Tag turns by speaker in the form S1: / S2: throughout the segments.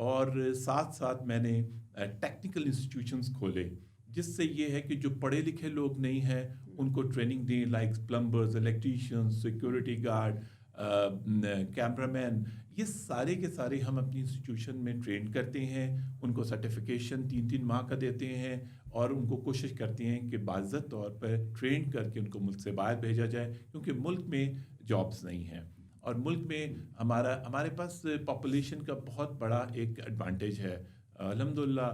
S1: اور ساتھ ساتھ میں نے ٹیکنیکل انسٹیٹیوشنز کھولے جس سے یہ ہے کہ جو پڑھے لکھے لوگ نہیں ہیں ان کو ٹریننگ دیں، لائک پلمبرز، الیکٹریشینز، سیکورٹی گارڈ، کیمرہ مین، یہ سارے کے سارے ہم اپنی انسٹیٹیوشن میں ٹرین کرتے ہیں، ان کو سرٹیفکیشن 3 ماہ کا دیتے ہیں اور ان کو کوشش کرتے ہیں کہ باضابطہ طور پر ٹرین کر کے ان کو ملک سے باہر بھیجا جائے، کیونکہ ملک میں جابس نہیں ہیں اور ملک میں ہمارے پاس پاپولیشن کا بہت بڑا ایک ایڈوانٹیج ہے۔ الحمدللہ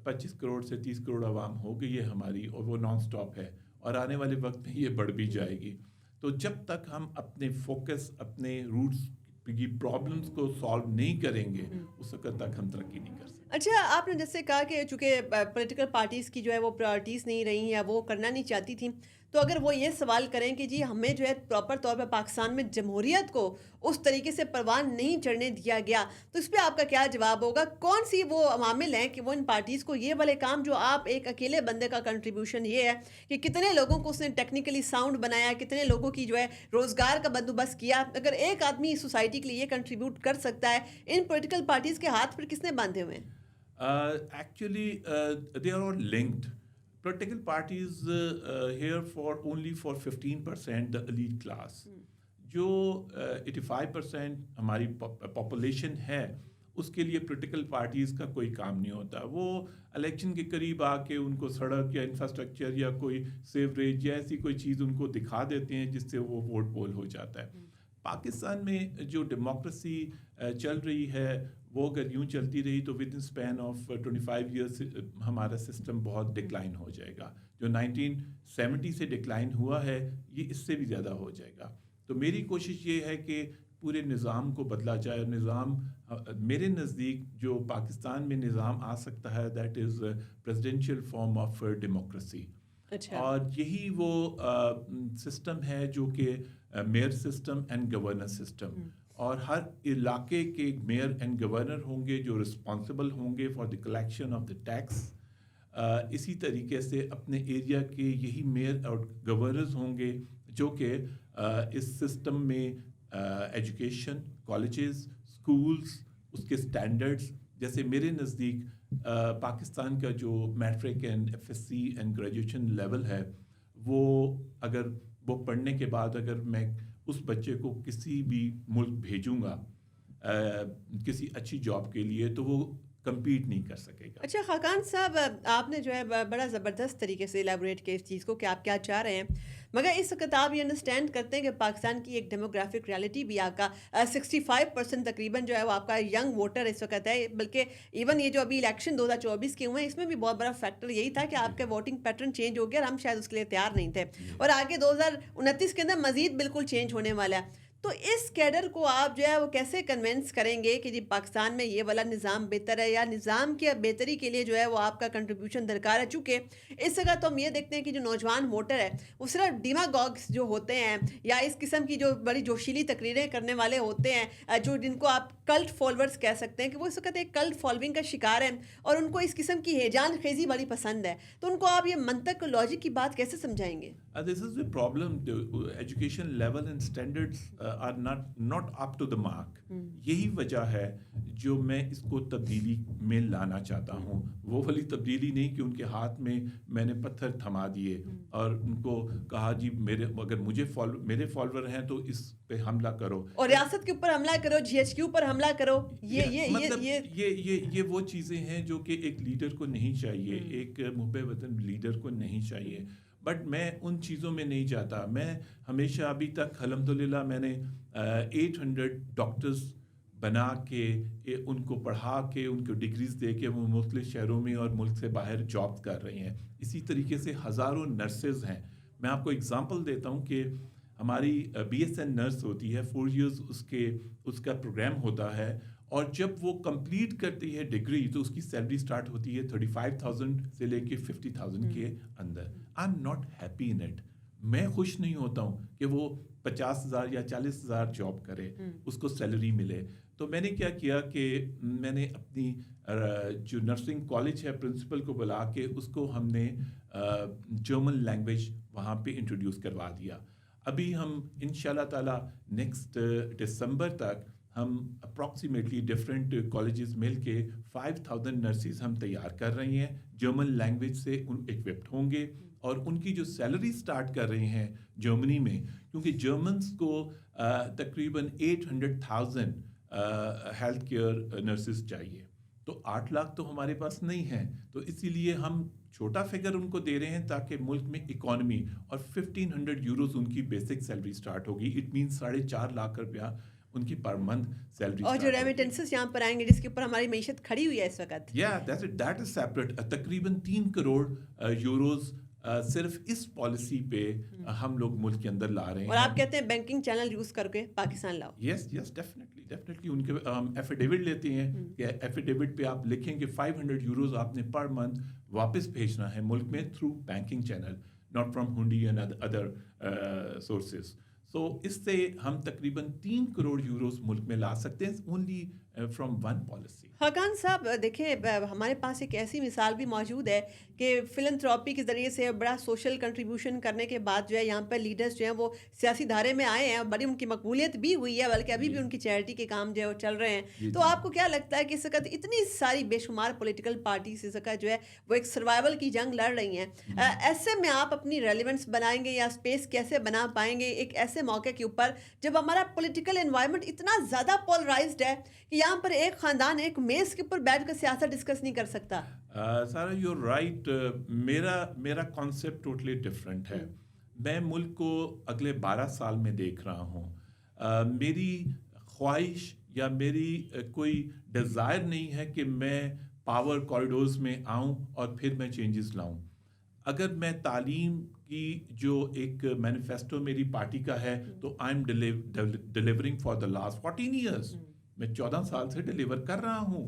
S1: 25 کروڑ سے 30 کروڑ عوام ہو گئی ہے ہماری، اور وہ نان سٹاپ ہے اور آنے والے وقت میں یہ بڑھ بھی جائے گی۔ تو جب تک ہم اپنے فوکس، اپنے روٹس کی پرابلمس کو سالو نہیں کریں گے اس وقت تک ہم ترقی نہیں کر سکتے۔
S2: اچھا، آپ نے جیسے کہا کہ چونکہ پولیٹیکل پارٹیز کی جو ہے وہ پرائرٹیز نہیں رہی ہیں یا وہ کرنا نہیں چاہتی تھیں، تو اگر وہ یہ سوال کریں کہ جی ہمیں جو ہے پراپر طور پر پاکستان میں جمہوریت کو اس طریقے سے پروان نہیں چڑھنے دیا گیا، تو اس پہ آپ کا کیا جواب ہوگا؟ کون سی وہ عوامل ہیں کہ وہ ان پارٹیز کو یہ والے کام جو آپ ایک اکیلے بندے کا کنٹریبیوشن یہ ہے کہ کتنے لوگوں کو اس نے ٹیکنیکلی ساؤنڈ بنایا، کتنے لوگوں کی جو ہے روزگار کا بندوبست کیا، اگر ایک آدمی سوسائٹی کے لیے یہ کنٹریبیوٹ کر سکتا ہے، ان پولیٹیکل پارٹیز کے ہاتھ پر کس نے باندھے ہوئے ہیں؟
S1: Actually, they are all linked. Political parties here for only for 15% the elite class. جو 85% ہماری پاپولیشن ہے اس کے لیے پولیٹیکل پارٹیز کا کوئی کام نہیں ہوتا۔ وہ الیکشن کے قریب آ کے ان کو سڑک یا انفراسٹرکچر یا کوئی سیوریج یا ایسی کوئی چیز ان کو دکھا دیتے ہیں جس سے وہ ووٹ پول ہو جاتا ہے۔ پاکستان میں جو ڈیموکریسی چل رہی ہے وہ اگر یوں چلتی رہی تو with in span of 25 years ہمارا سسٹم بہت ڈکلائن ہو جائے گا۔ جو 1970 سے ڈکلائن ہوا ہے یہ اس سے بھی زیادہ ہو جائے گا۔ تو میری کوشش یہ ہے کہ پورے نظام کو بدلا جائے۔ نظام میرے نزدیک جو پاکستان میں نظام آ سکتا ہے that is presidential form of democracy, اور یہی وہ سسٹم ہے جو کہ mayor system and governor system, اور ہر علاقے کے میئر اینڈ گورنر ہوں گے جو رسپانسبل ہوں گے for the collection of the tax. اسی طریقے سے اپنے ایریا کے یہی میئر اور گورنرز ہوں گے جو کہ اس سسٹم میں ایجوکیشن، کالجز، اسکولز، اس کے اسٹینڈرڈس، جیسے میرے نزدیک پاکستان کا جو matric and F S C and graduation level ہے، وہ اگر وہ پڑھنے کے بعد اگر میں اس بچے کو کسی بھی ملک بھیجوں گا کسی اچھی جاب کے لیے تو وہ کمپیٹ نہیں کر سکے گا۔
S2: اچھا خاقان صاحب، آپ نے جو ہے بڑا زبردست طریقے سے الیبوریٹ کیا اس چیز کو کہ آپ کیا چاہ رہے ہیں، مگر اس وقت آپ یہ انڈرسٹینڈ کرتے ہیں کہ پاکستان کی ایک ڈیموگرافک ریالٹی بھی آپ کا 65% تقریباً جو ہے وہ آپ کا ینگ ووٹر اس وقت ہے، بلکہ ایون یہ جو ابھی الیکشن 2024 کے ہوئے ہیں اس میں بھی بہت بڑا فیکٹر یہی تھا کہ آپ کے ووٹنگ پیٹرن چینج ہو گیا اور ہم شاید اس کے لیے تیار نہیں تھے، اور آگے 2029 کے اندر مزید بالکل چینج ہونے والا ہے۔ تو اس کیڈر کو آپ جو ہے وہ کیسے کنونس کریں گے کہ جی پاکستان میں یہ والا نظام بہتر ہے، یا نظام کی بہتری کے لیے جو ہے وہ آپ کا کنٹریبیوشن درکار ہے؟ چونکہ اس جگہ تو ہم یہ دیکھتے ہیں کہ جو نوجوان ووٹر ہے وہ صرف ڈیماگوگس جو ہوتے ہیں یا اس قسم کی جو بڑی جوشیلی تقریریں کرنے والے ہوتے ہیں، جو جن کو آپ کلٹ فالوورز کہہ سکتے ہیں، کہ وہ اس وقت ایک کلٹ فالوئنگ کا شکار ہیں اور ان کو اس قسم کی ہیجان خیزی بڑی پسند ہے، تو ان کو آپ یہ منطق لاجک کی بات کیسے سمجھائیں گے؟
S1: This is the problem. The education level and standards are not up to the mark. یہی وجہ ہے جو میں اس کو تبدیلی میں لانا چاہتا ہوں، وہ والی تبدیلی نہیں کہ ان کے ہاتھ میں نے پتھر تھما دیے اور ان کو کہا جی اگر میرے فالوور ہیں تو اس پہ حملہ کرو
S2: اور ریاست کے اوپر حملہ کرو، GHQ پر حملہ کرو۔
S1: یہ وہ چیزیں ہیں جو کہ ایک لیڈر کو نہیں چاہیے، ایک محب وطن لیڈر کو نہیں چاہیے۔ بٹ میں ان چیزوں میں نہیں جاتا۔ میں ہمیشہ ابھی تک الحمدللہ میں نے 800 ڈاکٹرز بنا کے ان کو پڑھا کے ان کو ڈگریز دے کے وہ مختلف شہروں میں اور ملک سے باہر جاب کر رہے ہیں۔ اسی طریقے سے ہزاروں نرسز ہیں۔ میں آپ کو اگزامپل دیتا ہوں کہ ہماری BSN نرس ہوتی ہے، 4 ایئرز اس کا پروگرام ہوتا ہے، اور جب وہ کمپلیٹ کرتی ہے ڈگری تو اس کی سیلری سٹارٹ ہوتی ہے 35,000 سے لے کے 50,000 کے اندر۔ I'm not happy in it. میں خوش نہیں ہوتا ہوں کہ وہ 50,000 یا 40,000 جاب کرے، اس کو سیلری ملے۔ تو میں نے کیا کہ میں نے اپنی جو نرسنگ کالج ہے پرنسپل کو بلا کے اس کو ہم نے جرمن لینگویج وہاں پہ انٹروڈیوس کروا دیا۔ ابھی ہم انشاءاللہ تعالی نیکسٹ دسمبر تک ہم اپروکسیمیٹلی ڈفرینٹ کالجز مل کے 5000 نرسز ہم تیار کر رہے ہیں، جرمن لینگویج سے ایکوپڈ ہوں گے، اور ان کی جو سیلری سٹارٹ کر رہے ہیں جرمنی میں، کیونکہ جرمنس کو تقریباً 800,000 ہیلتھ کیئر نرسز چاہیے، تو 8 لاکھ تو ہمارے پاس نہیں ہیں، تو اسی لیے ہم چھوٹا فگر ان کو دے رہے ہیں تاکہ ملک میں اکانومی، اور 1500 یوروز ان کی بیسک سیلری سٹارٹ ہوگی، اٹ مینس 4.5 لاکھ روپیہ ان کی پر منتھ سیلری،
S2: اور جو ریمیٹنسز یہاں پر آئیں گے جس کے اوپر ہماری معیشت کھڑی ہوئی ہے اس وقت.
S1: That is separate. تقریباً 3 کروڑ یوروز صرف اس پالیسی پہ ہم لوگ ملک کے اندر لا رہے ہیں.
S2: اور آپ کہتے ہیں بینکنگ چینل یوز کر کے پاکستان لاؤ.
S1: یس ڈیفینیٹلی ان کے ایفیڈیوٹ لیتے ہیں کہ ایفیڈیوٹ پہ آپ لکھیں کہ 500 یوروز آپ نے پر منتھ واپس بھیجنا ہے ملک میں through banking channel, not from hundi and other sources. So اس سے ہم تقریباً 3 کروڑ یوروز ملک میں لا سکتے ہیں only from one policy.
S2: Khaqan صاحب دیکھیں ہمارے پاس ایک ایسی مثال بھی موجود ہے کہ فلنتھراپی کے ذریعے سے بڑا سوشل کنٹریبیوشن کرنے کے بعد جو ہے یہاں پر لیڈرز جو ہیں وہ سیاسی دھارے میں آئے ہیں، بڑی ان کی مقبولیت بھی ہوئی ہے، بلکہ ابھی بھی ان کی چیریٹی کے کام جو ہے وہ چل رہے ہیں. تو آپ کو کیا لگتا ہے کہ اس وقت اتنی ساری بے شمار پولیٹیکل پارٹیز اس وقت جو ہے وہ ایک سروائیول کی جنگ لڑ رہی ہیں، ایسے میں آپ اپنی ریلیونس بنائیں گے یا اسپیس کیسے بنا پائیں گے ایک ایسے موقع کے اوپر جب ہمارا پولیٹیکل انوائرمنٹ اتنا زیادہ پولرائزڈ ہے کہ یہاں پر ایک خاندان ایک میز کے اوپر بیٹھ کر سیاست ڈسکس نہیں کر سکتا؟
S1: سارا یو رائٹ. میرا کانسیپٹ ٹوٹلی ڈفرینٹ ہے. میں ملک کو اگلے 12 سال میں دیکھ رہا ہوں. میری خواہش یا میری کوئی ڈیزائر نہیں ہے کہ میں پاور کوریڈورز میں آؤں اور پھر میں چینجز لاؤں. اگر میں تعلیم کی جو ایک مینیفیسٹو میری پارٹی کا ہے تو I am delivering for the last 14 years. میں 14 سال سے ڈیلیور کر رہا ہوں.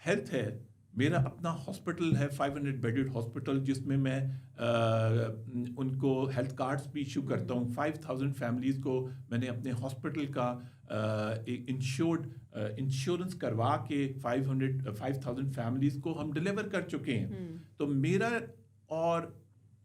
S1: ہیلتھ ہے، میرا اپنا ہاسپٹل ہے 500 بیڈڈ ہاسپٹل جس میں میں ان کو ہیلتھ کارڈز بھی ایشو کرتا ہوں. 5000 فیملیز کو میں نے اپنے ہاسپٹل کا انشورنس کروا کے 5000 فیملیز کو ہم ڈیلیور کر چکے ہیں. تو میرا اور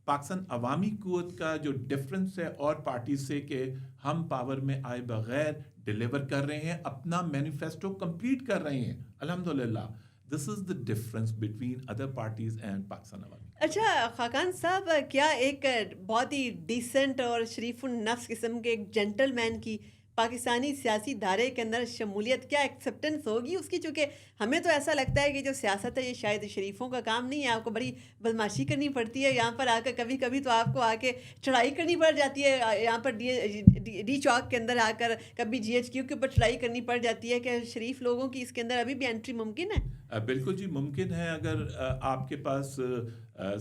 S1: پاکستان عوامی قوت کا جو ڈفرینس ہے اور پارٹیز سے کہ ہم پاور میں آئے بغیر ڈیلیور کر رہے ہیں، اپنا مینیفیسٹو کمپلیٹ کر رہے ہیں الحمدللہ. This is the difference between other parties and Pakistan Awami.
S2: اچھا خاقان صاحب، کیا ایک بہت ہی ڈیسنٹ اور شریف النفس قسم کے ایک جینٹل مین کی پاکستانی سیاسی دھارے کے اندر شمولیت کیا ایکسیپٹنس ہوگی اس کی؟ چونکہ ہمیں تو ایسا لگتا ہے کہ جو سیاست ہے یہ شاید شریفوں کا کام نہیں ہے، آپ کو بڑی بدماشی کرنی پڑتی ہے یہاں پر آ کر، کبھی کبھی تو آپ کو آ کے چڑھائی کرنی پڑ جاتی ہے یہاں پر ڈی چوک کے اندر آ کر، کبھی GHQ کے اوپر چڑھائی کرنی پڑ جاتی ہے. کہ شریف لوگوں کی اس کے اندر ابھی بھی انٹری ممکن ہے؟
S1: بالکل جی ممکن ہے، اگر آپ کے پاس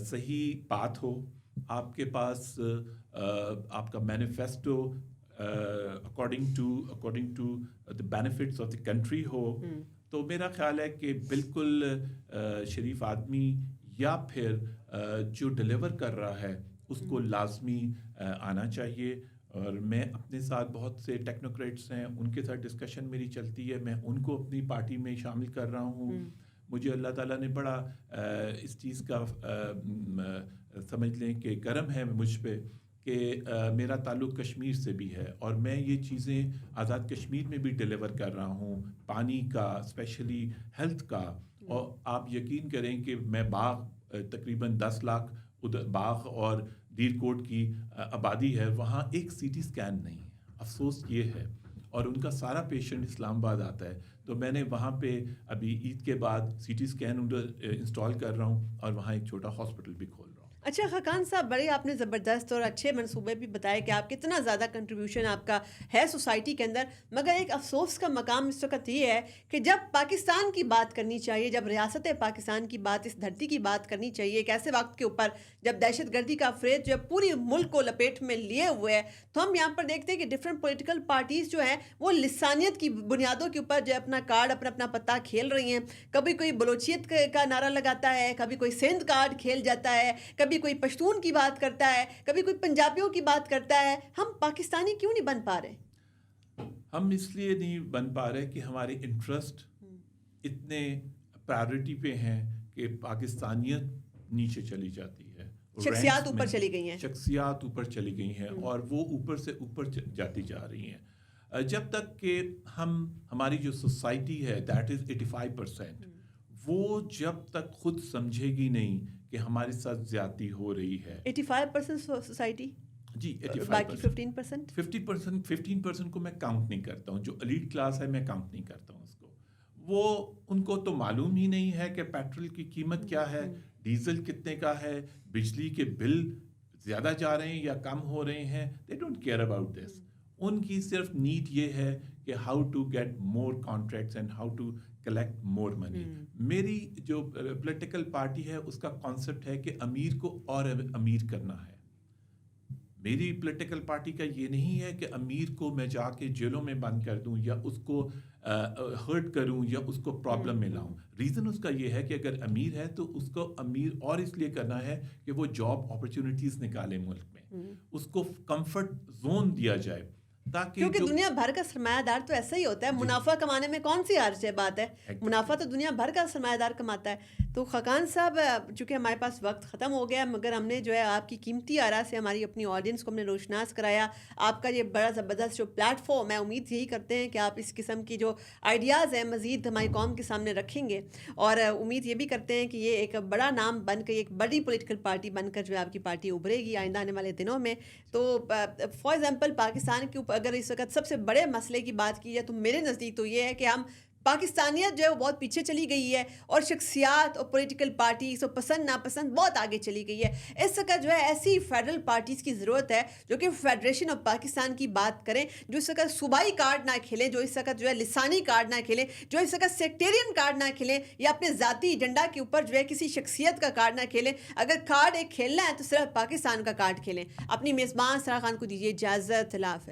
S1: صحیح بات ہو، آپ کے پاس آپ کا manifesto according to the benefits of the country ہو. تو میرا خیال ہے کہ بالکل شریف آدمی یا پھر جو ڈیلیور کر رہا ہے اس کو لازمی آنا چاہیے. اور میں اپنے ساتھ بہت سے ٹیکنوکریٹس ہیں، ان کے ساتھ ڈسکشن میری چلتی ہے، میں ان کو اپنی پارٹی میں شامل کر رہا ہوں. مجھے اللہ تعالیٰ نے بڑا اس چیز کا سمجھ لیں کہ کرم ہے مجھ پہ کہ میرا تعلق کشمیر سے بھی ہے، اور میں یہ چیزیں آزاد کشمیر میں بھی ڈیلیور کر رہا ہوں، پانی کا، اسپیشلی ہیلتھ کا. اور آپ یقین کریں کہ میں باغ تقریباً 10 لاکھ ادھر باغ اور دیر کوٹ کی آبادی ہے، وہاں ایک CT اسکین نہیں ہے. افسوس یہ ہے، اور ان کا سارا پیشنٹ اسلام آباد آتا ہے. تو میں نے وہاں پہ ابھی عید کے بعد CT اسکین انسٹال کر رہا ہوں اور وہاں ایک چھوٹا ہاسپٹل بھی کھول رہا ہوں.
S2: اچھا خاقان صاحب، بڑے آپ نے زبردست اور اچھے منصوبے بھی بتائے کہ آپ کتنا زیادہ کنٹریبیوشن آپ کا ہے سوسائٹی کے اندر، مگر ایک افسوس کا مقام اس وقت یہ ہے کہ جب پاکستان کی بات کرنی چاہیے، جب ریاست پاکستان کی بات، اس دھرتی کی بات کرنی چاہیے، ایک ایسے وقت کے اوپر جب دہشت گردی کا فریب جو پوری ملک کو لپیٹ میں لیے ہوئے ہے، تو ہم یہاں پر دیکھتے ہیں کہ ڈفرینٹ پولیٹیکل پارٹیز جو ہیں وہ لسانیت کی بنیادوں کے اوپر جو اپنا کارڈ، اپنا پتہ کھیل رہی ہیں. کبھی کوئی بلوچیت کا نعرہ لگاتا ہے، کبھی کوئی سندھ کارڈ کھیل جاتا ہے، کبھی کوئی پشتون کی بات کرتا ہے، کبھی کوئی پنجابیوں کی بات کرتا ہے. ہم پاکستانی کیوں نہیں بن پا رہے؟
S1: ہم اس لیے نہیں بن پا رہے کہ ہمارے انٹرسٹ اتنے پرائیورٹی پہ ہیں کہ پاکستانیت نیچے چلی جاتی ہے،
S2: شخصیات اوپر چلی گئی ہیں،
S1: شخصیات اوپر چلی گئی ہیں، اور وہ اوپر سے اوپر جاتی جا رہی ہیں. جب تک کہ ہماری جو سوسائٹی ہے دیٹ از 85%، وہ جب تک خود سمجھے گی نہیں کہ ہمارے ساتھ زیادتی ہو رہی ہے.
S2: 85% سوسائٹی
S1: جی 85%.
S2: باقی 15%.
S1: 15% کو میں کاؤنٹ نہیں کرتا ہوں. جو ایلیٹ کلاس ہے میں کاؤنٹ نہیں کرتا ہوں اس کو. وہ ان کو تو معلوم ہی نہیں ہے کہ پیٹرول کی قیمت کیا ہے، ڈیزل کتنے کا ہے، بجلی کے بل زیادہ جا رہے ہیں یا کم ہو رہے ہیں. They don't care about this. ان کی صرف نیڈ یہ ہے کہ how to get more contracts and how to collect more money. میری جو پولیٹیکل پارٹی ہے اس کا کانسیپٹ ہے کہ امیر کو اور امیر کرنا ہے. میری پولیٹیکل پارٹی کا یہ نہیں ہے کہ امیر کو میں جا کے جیلوں میں بند کر دوں یا اس کو ہرٹ کروں یا اس کو پرابلم میں لاؤں. ریزن اس کا یہ ہے کہ اگر امیر ہے تو اس کو امیر اور اس لیے کرنا ہے کہ وہ جاب اپرچونیٹیز نکالے ملک میں، اس کو کمفرٹ زون دیا جائے تاکہ
S2: کیونکہ دنیا بھر کا سرمایہ دار تو ایسا ہی ہوتا ہے. منافع کمانے میں کون سی حرج بات ہے، منافع تو دنیا بھر کا سرمایہ دار کماتا ہے. تو خاقان صاحب چونکہ ہمارے پاس وقت ختم ہو گیا، مگر ہم نے جو ہے آپ کی قیمتی آراء سے ہماری اپنی آڈینس کو ہم نے روشناس کرایا. آپ کا یہ بڑا زبردست جو پلیٹ فارم ہے، امید یہی کرتے ہیں کہ آپ اس قسم کی جو آئیڈیاز ہیں مزید ہماری قوم کے سامنے رکھیں گے، اور امید یہ بھی کرتے ہیں کہ یہ ایک بڑا نام بن کر، ایک بڑی پولیٹیکل پارٹی بن کر جو ہے آپ کی پارٹی ابھرے گی آئندہ آنے والے دنوں میں. تو فار ایگزامپل پاکستان کے اوپر اگر اس وقت سب سے بڑے مسئلے کی بات کی جائے تو میرے نزدیک تو یہ ہے کہ ہم پاکستانیت جو ہے وہ بہت پیچھے چلی گئی ہے، اور شخصیات اور پولیٹیکل پارٹیز اور پسند ناپسند بہت آگے چلی گئی ہے. اس وقت جو ہے ایسی فیڈرل پارٹیز کی ضرورت ہے جو کہ فیڈریشن آف پاکستان کی بات کریں، جو اس وقت صوبائی کارڈ نہ کھیلیں، جو اس وقت جو ہے لسانی کارڈ نہ کھیلیں، جو اس وقت سیکٹیرین کارڈ نہ کھیلیں، یا اپنے ذاتی ایجنڈا کے اوپر جو ہے کسی شخصیت کا کارڈ نہ کھیلیں. اگر کارڈ ایک کھیلنا ہے تو صرف پاکستان کا کارڈ کھیلیں. اپنی میزبان سارا خان کو دیجیے اجازت. اللہ حافظ.